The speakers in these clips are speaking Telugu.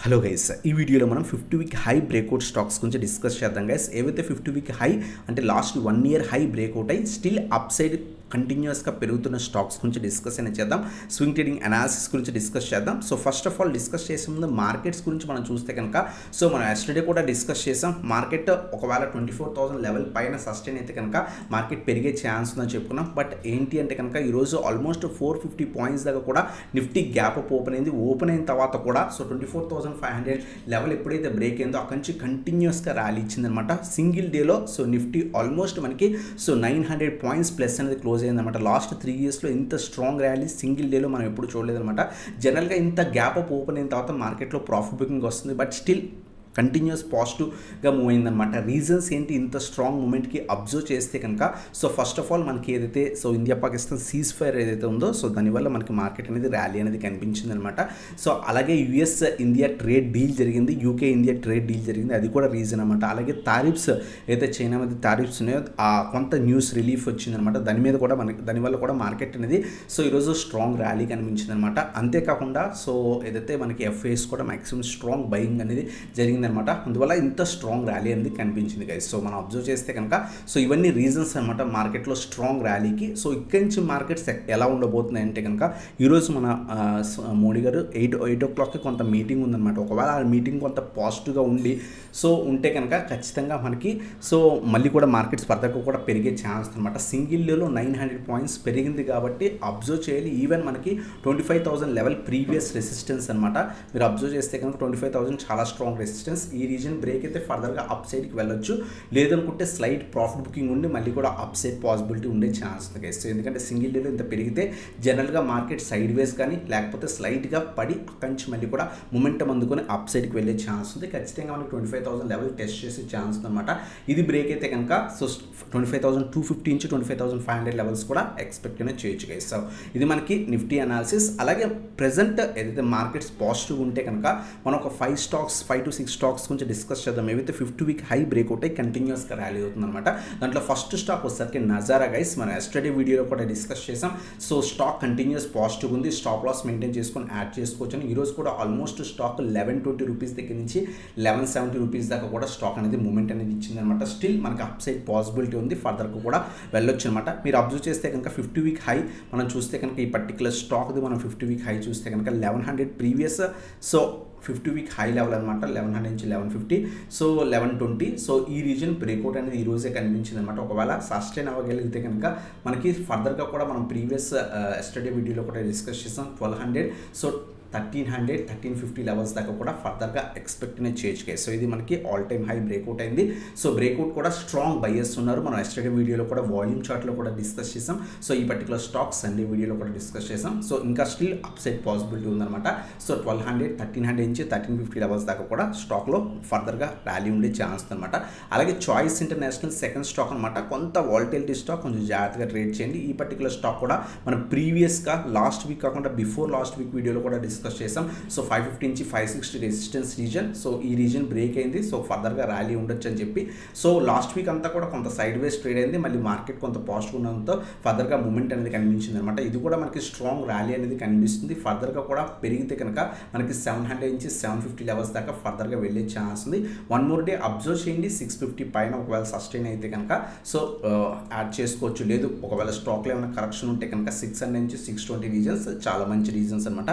హలో గైస్, ఈ వీడియోలో మనం 50 వీక్ హై బ్రేక్అవుట్ స్టాక్స్ గురించి డిస్కస్ చేద్దాం గైస్. ఏవైతే 50 వీక్ హై అంటే లాస్ట్ 1 ఇయర్ హై బ్రేక్అవుట్ అయ్యి స్టిల్ అప్ సైడ్ కంటిన్యూస్గా పెరుగుతున్న స్టాక్స్ గురించి డిస్కస్ అయినా చేద్దాం. స్వింగ్ ట్రేడింగ్ అనాలిసిస్ గురించి డిస్కస్ చేద్దాం. So first of all discuss చేసే ముందు మార్కెట్స్ గురించి మనం చూస్తే కనుక మనం ఎస్టర్డే కూడా డిస్కస్ చేసాం. మార్కెట్ ఒకవేళ 24,000 లెవెల్ పైన సస్టైన్ అయితే కనుక మార్కెట్ పెరిగే ఛాన్స్ ఉందని చెప్పుకున్నాం. బట్ ఏంటి అంటే కనుక ఈరోజు ఆల్మోస్ట్ 450 పాయింట్స్ దాకా కూడా నిఫ్టీ గ్యాప్ అప్ ఓపెన్ అయింది. ఓపెన్ అయిన తర్వాత కూడా 24,500 లెవెల్ ఎప్పుడైతే బ్రేక్ అయిందో అక్కడి నుంచి కంటిన్యూస్గా ర్యాలీ ఇచ్చిందనమాట సింగిల్ డేలో. నిఫ్టీ ఆల్మోస్ట్ మనకి 900 పాయింట్స్ ప్లస్ అనేది క్లోజ్ అయిందనమాట. లాస్ట్ 3 ఇయర్స్లో ఇంత స్ట్రాంగ్ ర్యాలీ సింగిల్ డేలో మనం ఎప్పుడు చూడలేదనమాట. జనరల్గా ఇంత గ్యాప్ అప్ ఓపెన్ అయిన తర్వాత మార్కెట్లో ప్రాఫిట్ బుకింగ్ వస్తుంది, బట్ స్టిల్ కంటిన్యూస్ పాజిటివ్గా మూవ్ అయిందనమాట. రీజన్స్ ఏంటి ఇంత స్ట్రాంగ్ మూమెంట్కి అబ్జర్వ్ చేస్తే కనుక ఫస్ట్ ఆఫ్ ఆల్ మనకి ఏదైతే ఇండియా పాకిస్తాన్ సీజ్ ఫైర్ ఏదైతే ఉందో దానివల్ల మనకి మార్కెట్ అనేది ర్యాలీ అనేది కనిపించింది అనమాట. అలాగే యుఎస్ ఇండియా ట్రేడ్ డీల్ జరిగింది, యూకే ఇండియా ట్రేడ్ డీల్ జరిగింది, అది కూడా రీజన్ అనమాట. అలాగే టారిఫ్స్ ఏదైతే చైనా మీద టారిఫ్స్ ఉన్నాయో కొంత న్యూస్ రిలీఫ్ వచ్చిందనమాట. దానివల్ల కూడా మార్కెట్ అనేది ఈరోజు స్ట్రాంగ్ ర్యాలీ కనిపించింది అనమాట. అంతేకాకుండా ఏదైతే మనకి ఎఫ్ఐఎస్ కూడా మ్యాక్సిమం స్ట్రాంగ్ బయింగ్ అనేది జరిగింది అనమాట. అందువల్ల ఇంత స్ట్రాంగ్ ర్యాలీ అనేది కనిపించింది గైస్. మనం అబ్జర్వ్ చేస్తే కనుక ఇవన్నీ రీజన్స్ అనమాట మార్కెట్లో స్ట్రాంగ్ ర్యాలీకి. ఇక్కడి నుంచి మార్కెట్స్ ఎలా ఉండబోతున్నాయి అంటే కనుక ఈరోజు మన మోడీ గారు 8 o'clockకి కొంత మీటింగ్ ఉందన్నమాట. ఒకవేళ ఆ మీటింగ్ కొంత పాజిటివ్గా ఉంటే కనుక ఖచ్చితంగా మనకి మళ్ళీ కూడా మార్కెట్స్ ఫర్దర్గా కూడా పెరిగే ఛాన్స్ అనమాట. సింగిల్ డేలో 900 పాయింట్స్ పెరిగింది కాబట్టి అబ్జర్వ్ చేయాలి. ఈవెన్ మనకి 25,000 లెవెల్ ప్రీవియస్ రెసిస్టెన్స్ అనమాట. మీరు అబ్జర్వ్ చేస్తే కనుక 25,000 చాలా స్ట్రాంగ్ రెసిస్టెన్స్. ఈ రీజన్ బ్రేక్ అయితే ఫర్దర్గా అప్ సైడ్కి వెళ్ళొచ్చు, లేదనుకుంటే స్లైట్ ప్రాఫిట్ బుకింగ్ ఉండి మళ్ళీ కూడా అప్ సైడ్ పాసిబిలిటీ ఉండే ఛాన్స్ ఉంది గైస్. ఎందుకంటే సింగిల్ డేలో ఇంత పెరిగితే జనరల్గా మార్కెట్ సైడ్ వేస్ కానీ లేకపోతే స్లైట్గా పడి అక్కడి నుంచి మళ్ళీ కూడా మొమెంటం అందుకొని అప్ సైడ్కి వెళ్ళే ఛాన్స్ ఉంది. ఖచ్చితంగా మనకి 25,000 లెవెల్ టెస్ట్ చేసే ఛాన్స్ ఉందన్నమాట. ఇది బ్రేక్ అయితే కనుక 25,250 నుంచి 25,500 లెవెల్స్ కూడా ఎక్స్పెక్ట్ చేయొచ్చు గైస్. ఇది మనకి నిఫ్టీ అనాలిసిస్. అలాగే ప్రెసెంట్ ఏదైతే మార్కెట్స్ పాజిటివ్ ఉంటే కనుక మనం ఒక 5 to 6 స్టాక్స్ గురించి డిస్కస్ చేద్దాం. ఏవైతే 50 వీక్ హై బ్రేక్అవుట్ అయ్యి కంటిన్యూస్గా ర్యాలీ అవుతుందన్నమాట. దాంట్లో ఫస్ట్ స్టాక్ వచ్చేసరికి నజారా గైస్. మనం ఎస్టర్డే వీడియోలో కూడా డిస్కస్ చేసాం. స్టాక్ కంటిన్యూస్ పాజిటివ్ ఉంది, స్టాప్ లాస్ మెయింటైన్ చేసుకొని యాడ్ చేసుకోవచ్చు అని. ఈరోజు కూడా ఆల్మోస్ట్ స్టాక్ 1120 రూపీస్ దగ్గర నుంచి 1170 రూపీస్ దాకా కూడా స్టాక్ అనేది మూమెంట్ అనేది ఇచ్చిందనమాట. స్టిల్ మనకి అప్ సైడ్ పాసిబిలిటీ ఉంది, ఫర్దర్కు కూడా వెళ్ళొచ్చు అనమాట. మీరు అబ్జర్వ్ చేస్తే కనుక 50 వీక్ హై మనం చూస్తే కనుక ఈ పర్టికులర్ స్టాక్ది మనం 50 వీక్ హై చూస్తే కనుక 1100 ప్రీవియస్ 50 వీక్ హై లెవెల్ అనమాట. 1100 నుంచి 1150 1120 ఈ రీజన్ బ్రేక్అవుట్ అనేది ఈ రోజే కనిపించింది అనమాట. ఒకవేళ సస్టైన్ అవ్వగలిగితే కనుక మనకి ఫర్దర్గా కూడా మనం ప్రీవియస్ ఎస్టర్డే వీడియోలో కూడా డిస్కస్ చేసాం 1200 1300 1350 లెవెల్స్ దాకా కూడా ఫర్దర్గా ఎక్స్పెక్ట్ చేయొచ్చు గైస్. ఇది మనకి ఆల్ టైమ్ హై బ్రేక్అవుట్ అయింది. బ్రేక్అవుట్ కూడా స్ట్రాంగ్ బయర్స్ ఉన్నారు. మనం ఎస్టర్డే వీడియోలో కూడా వాల్యూమ్ చార్ట్లో కూడా డిస్కస్ చేసాం. ఈ పర్టికులర్ స్టాక్ సండే వీడియోలో కూడా డిస్కస్ చేసాం. ఇంకా స్టిల్ అప్ సైడ్ పాసిబిలిటీ ఉందన్నమాట. 1200 1300 నుంచి 1350 లెవెల్స్ దాకా కూడా స్టాక్లో ఫర్దర్గా ర్యాలీ ఉండే ఛాన్స్ అనమాట. అలాగే చాయిస్ ఇంటర్నేషనల్ సెకండ్ స్టాక్ అనమాట. కొంత వాలటిలిటీ స్టాక్, కొంచెం జాగ్రత్తగా ట్రేడ్ చేయండి. ఈ పర్టికులర్ స్టాక్ కూడా మనం ప్రీవియస్గా లాస్ట్ వీక్ కాకుండా బిఫోర్ లాస్ట్ వీక్ వీడియోలో కూడా డిస్కస్ చేసాం. 550 నుంచి 560 రెసిస్టెన్స్ రీజన్. ఈ రీజన్ బ్రేక్ అయింది. ఫర్దర్గా ర్యాలీ ఉండొచ్చు అని చెప్పి లాస్ట్ వీక్ అంతా కూడా కొంత సైడ్ వేస్ ట్రేడ్ అయింది. మళ్ళీ మార్కెట్ కొంత పాజిటివ్ ఉండడంతో ఫర్దర్గా మూమెంట్ అనేది కనిపించింది అనమాట. ఇది కూడా మనకి స్ట్రాంగ్ ర్యాలీ అనేది కనిపిస్తుంది. ఫర్దర్గా కూడా పెరిగితే కనుక మనకి 700 నుంచి 750 లెవెల్స్ దాకా ఫర్దర్గా వెళ్ళే ఛాన్స్ ఉంది. 1 more డే అబ్జర్వ్ చేయండి. 650 పైన ఒకవేళ సస్టైన్ అయితే కనుక యాడ్ చేసుకోవచ్చు. లేదు ఒకవేళ స్టాక్లో ఏమైనా కరెక్షన్ ఉంటే కనుక 600 నుంచి 620 రీజన్స్ చాలా మంచి రీజన్స్ అనమాట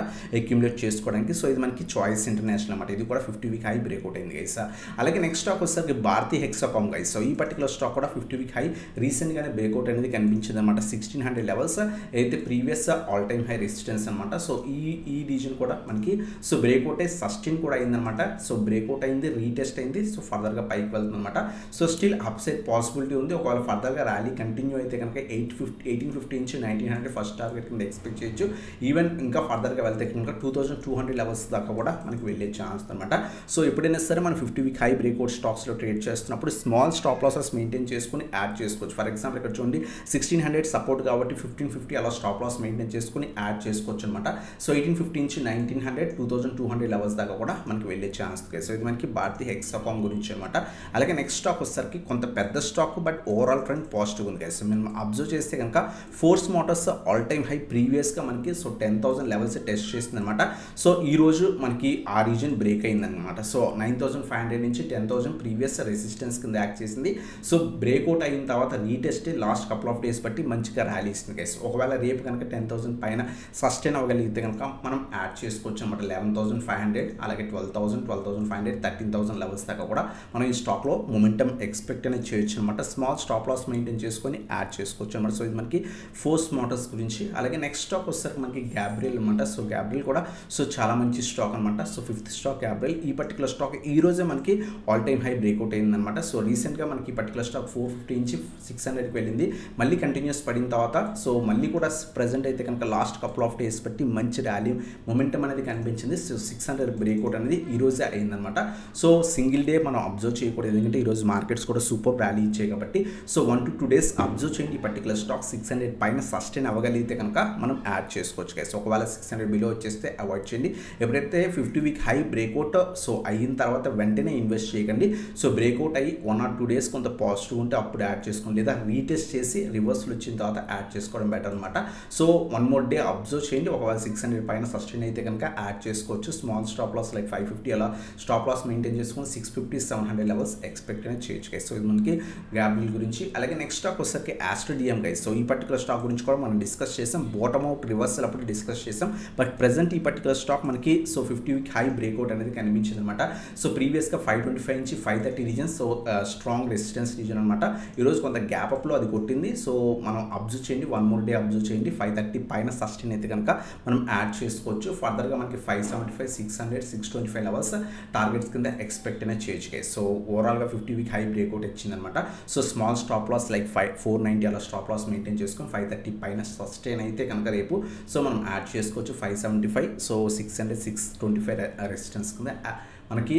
అక్యుములేట్ చేసుకోవడానికి. ఇది మనకి చాయిస్ ఇంటర్నేషనల్ అనమాట. ఇది కూడా 50 వీక్ హై బ్రేక్అవుట్ అయింది గైస్. అలాగే నెక్స్ట్ స్టాక్ వచ్చేసరికి భారతీ హెక్సాకామ్ గైస్. ఈ పర్టికులర్ స్టాక్ కూడా 50 వీక్ హై రీసెంట్గానే బ్రేక్అవుట్ అనేది కనిపించింది అనమాట. 1600 లెవెల్స్ అయితే previous all time high resistance అనమాట. ఈ రీజన్ కూడా మనకి బ్రేక్అవుట్ అయ్యి సస్టైన్ కూడా అయిందనమాట. బ్రేక్అవుట్ అయింది, రీటెస్ట్ అయింది. ఫర్దర్గా పైకి వెళ్తుంది అనమాట. స్టిల్ అప్ సైడ్ పాసిబిలిటీ ఉంది. ఒకవేళ ఫర్దర్గా ర్యాలీ కంటిన్యూ అయితే కనుక 1850 నుంచి 1900 ఫస్ట్ టార్గెట్ కింద ఎక్స్పెక్ట్ చేయొచ్చు. ఈవెన్ ఇంకా ఫర్దర్గా వెళ్తే కనుక 2200 లెవెల్స్ దాకా కూడా మనకి వెళ్ళే ఛాన్స్ అనమాట. ఎప్పుడైనా సరే మనం 50 వీక్ హై బ్రేక్అవుట్ స్టాక్స్లో ట్రేడ్ చేస్తున్నప్పుడు స్మాల్ స్టాప్ లాసెస్ మెయింటైన్ చేసుకుని యాడ్ చేసుకోవచ్చు. ఫర్ ఎగ్జాంపుల్ ఇక్కడ చూడండి 1600 సపోర్ట్ కాబట్టి 1550 అలా స్టాప్ లాస్ మెయింటైన్ చేసుకుని యాడ్ చేసుకోవచ్చు అనమాట. 1850 నుంచి 1900 2200 లెవెల్స్ దాకా కూడా మనకి వెళ్ళే ఛాన్స్. ఇది మనకి భారతీ హెక్సాకామ్ గురించి అనమాట. అలాగే నెక్స్ట్ స్టాక్ వచ్చేసరికి కొంత పెద్ద stock, but overall trend positive ఉంది గైస్. మనం అబ్జర్వ్ చేస్తే కనుక force Motors all time high ప్రీవియస్గా మనకి 10,000 లెవెల్స్ టెస్ట్ చేస్తుంది అనమాట. అనమాట. సో ఈరోజు మనకి ఆ రీజన్ బ్రేక్ అయిందనమాట. సో 9500 నుంచి 10,000 ప్రీవియస్ రెసిస్టెన్స్ కింద యాక్ట్ చేసింది. సో బ్రేక్అవుట్ అయిన తర్వాత retest last couple of days బట్టి మంచిగా ర్యాలీ ఇస్తుంది గైస్. ఒకవేళ రేపు కనుక 10,000 పైన సస్టైన్ అవ్వగలిగితే కనుక మనం యాడ్ చేసుకోవచ్చు అనమాట. 11,500 అలాగే 12,000, 12,500, 13,000 లెవెల్స్ దాకా కూడా మనం ఈ స్టాక్లో మొమెంటమ్ ఎక్స్పెక్ట్ అనేది చేయొచ్చు అనమాట. స్మాల్ స్టాప్ లాస్ మెయింటైన్ చేసుకొని యాడ్ చేసుకోవచ్చు అనమాట. సో ఇది మనకి ఫోర్స్ మోటార్స్ గురించి. అలాగే నెక్స్ట్ స్టాక్ వచ్చేసరికి మనకి గ్యాబ్రియల్ అనమాట. సో గ్యాబ్రియల్ కూడా సో చాలా మంచి స్టాక్ అనమాట. So 5th stock Gabriel. ఈ పర్టికులర్ స్టాక్ ఈ రోజే మనకి ఆల్ టైమ్ హై బ్రేక్అవుట్ అయిందనమాట. సో రీసెంట్గా మనకి ఈ పర్టికులర్ స్టాక్ 450 నుంచి 600కి వెళ్ళింది. మళ్ళీ కంటిన్యూస్ పడిన తర్వాత సో మళ్ళీ కూడా ప్రజెంట్ అయితే కనుక లాస్ట్ కపుల్ ఆఫ్ డేస్ బట్టి మంచి ర్యాలీ మొమెంటం అనేది కనిపించింది. సో 600 బ్రేక్అవుట్ అనేది ఈ రోజే అయిందనమాట. సో సింగిల్ డే మనం అబ్జర్వ్ చేయకూడదు, ఎందుకంటే ఈరోజు మార్కెట్స్ కూడా సూపర్ ర్యాలీ ఇచ్చాయి కాబట్టి. సో 1 to 2 days అబ్జర్వ్ చేయండి. ఈ పర్టికులర్ స్టాక్ 600 పైన సస్టైన్ అవ్వగలిగితే కనుక మనం యాడ్ చేసుకోవచ్చు గైస్. ఒకవేళ 600 బిలో వచ్చేస్తే అవాయిడ్ చేయండి. ఎప్పుడైతే 50 వీక్ హై బ్రేక్అవుట్ సో అయిన తర్వాత వెంటనే ఇన్వెస్ట్ చేయకండి. సో బ్రేక్అవుట్ అయ్యి 1 or 2 days కొంత పాజిటివ్ ఉంటే అప్పుడు యాడ్ చేసుకోండి, లేదా రీటెస్ట్ చేసి రివర్సల్ వచ్చిన తర్వాత యాడ్ చేసుకోవడం బెటర్ అనమాట. సో 1 more day అబ్జర్వ్ చేయండి. ఒకవేళ 600 పైన సస్టైన్ అయితే కనుక యాడ్ చేసుకోవచ్చు. స్మాల్ స్టాప్ లాస్ లైక్ 550 అలా స్టాప్ లాస్ మెయింటైన్ చేసుకుని 650, 700 లెవెల్స్ ఎక్స్పెక్ట్ అనేది చేయొచ్చు గైస్. సో ఇది మనకి గ్యాబ్రియల్ గురించి. అలాగే నెక్స్ట్ స్టాక్ వచ్చేసరికి ఆస్ట్రో డిఎం గైస్. సో ఈ పర్టికులర్ స్టాక్ గురించి కూడా మనం డిస్కస్ చేసాం. బాటమ్ అవుట్ రివర్సల్ అప్పుడు డిస్కస్ చేసాం. బట్ ప్రెసెంట్ ఈ పర్టికులర్ స్టాక్ మనకి సో 50 వీక్ హై బ్రేక్అవుట్ అనేది కనిపించింది అనమాట. సో ప్రీవియస్గా 525 నుంచి 530 reason so strong resistance reason అనమాట. ఈరోజు కొంత గ్యాప్ అప్లో అది కొట్టింది. సో మనం అబ్జర్వ్ చేయండి, 1 more day అబ్జర్వ్ చేయండి. 530 పైన సస్టైన్ అయితే కనుక మనం యాడ్ చేసుకోవచ్చు. ఫర్దర్గా మనకి 575, 600, 625 లెవెల్స్ టార్గెట్స్ కింద ఎక్స్పెక్ట్ అనేది చేయొచ్చు గైస్. సో ఓవరాల్గా 50 వీక్ హై బ్రేక్అవుట్ ఇచ్చిందనమాట. So small stop loss like 490 అలా స్టాప్ లాస్ మెయింటైన్ చేసుకొని 530 పైన సస్టైన్ అయితే కనుక రేపు సో మనం యాడ్ చేసుకోవచ్చు. 575, సో 600, 625 రెసిస్టెన్స్ కింద మనకి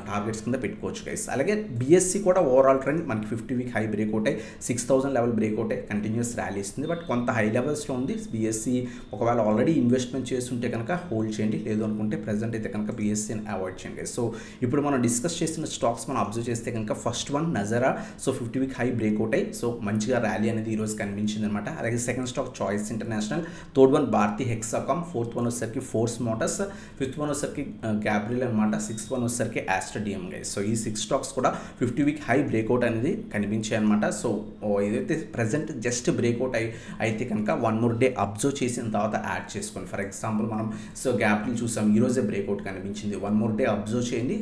టార్గెట్స్ కింద పెట్టుకోవచ్చు గైస్. అలాగే బిఎస్సి కూడా ఓవరాల్ ట్రెండ్ మనకి 50 వీక్ హై బ్రేక్అవుట్ అయ్యి 6,000 లెవెల్ బ్రేక్అవుట్ అయ్యి కంటిన్యూస్ ర్యాలీ ఇస్తుంది. బట్ కొంత హై లెవెల్స్లో ఉంది బిఎస్సి. ఒకవేళ ఆల్రెడీ ఇన్వెస్ట్మెంట్ చేస్తుంటే కనుక హోల్డ్ చేయండి, లేదు అనుకుంటే ప్రెసెంట్ అయితే కనుక బిఎస్సిని అవాయిడ్ చేయండి గైస్. సో ఇప్పుడు మనం డిస్కస్ చేసిన స్టాక్స్ మనం అబ్జర్వ్ చేస్తే కనుక first one Nazara. So 50 week high breakout అయ్యి సో మంచిగా ర్యాలీ అనేది ఈరోజు కనిపించింది అనమాట. అలాగే second stock Choice International, third one Bharti Hexacom, fourth one వచ్చేసరికి ఫోర్స్ మోటార్స్, ఫిఫ్త్ వన్ వచ్చేసరికి గ్యాబ్రియల్ అనమాట, సిక్స్త్ వన్ వచ్చేసరికి ఆస్ట్రో డిఎం గైస్. సో ఈ 6 స్టాక్స్ కూడా 50 వీక్ హై బ్రేక్అవుట్ అనేది కనిపించాయి అనమాట. సో ఏదైతే ప్రజెంట్ జస్ట్ బ్రేక్అవుట్ అయితే కనుక 1 more day అబ్జర్వ్ చేసిన తర్వాత యాడ్ చేసుకోండి. ఫర్ ఎగ్జాంపుల్ మనం సో గ్యాబ్రియల్ చూసాం, ఈరోజే బ్రేక్అవుట్ కనిపించింది. 1 more day అబ్జర్వ్ చేయండి,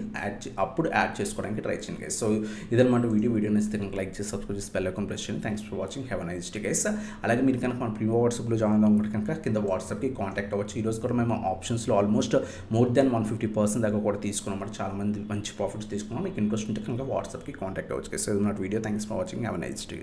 అప్పుడు యాడ్ చేసుకోవడానికి ట్రై చేయండి గైస్. సో ఇదన్నమాట వీడియో నచ్చితే కనుక లైక్ చేసి సబ్స్క్రైబ్ చేసి బెల్ ఐకాన్ ప్రెస్ చేయండి. Thanks for watching, have a nice day guys. అలాగే మీరు కనుక మన ప్రీమియం వాట్సాప్లో జాయిన్ అవ్వడం కనుక కింద వాట్సాప్కి కాంటాక్ట్ అవ్వచ్చు. ఈరోజు కూడా మేము ఆప్షన్స్లో ఆల్మోస్ట్ మోర్ దాన్ 150% దాకా కూడా తీసుకున్నాం. చాలా మంది మంచి ప్రాఫిట్స్ తీసుకున్నాం. మీకు ఇంట్రెస్ట్ ఉంటే కనుక వాట్సాప్కి కాంటాక్ట్ అవ్వచ్చు. సో ఇది నా video. Thanks for watching, have a nice day.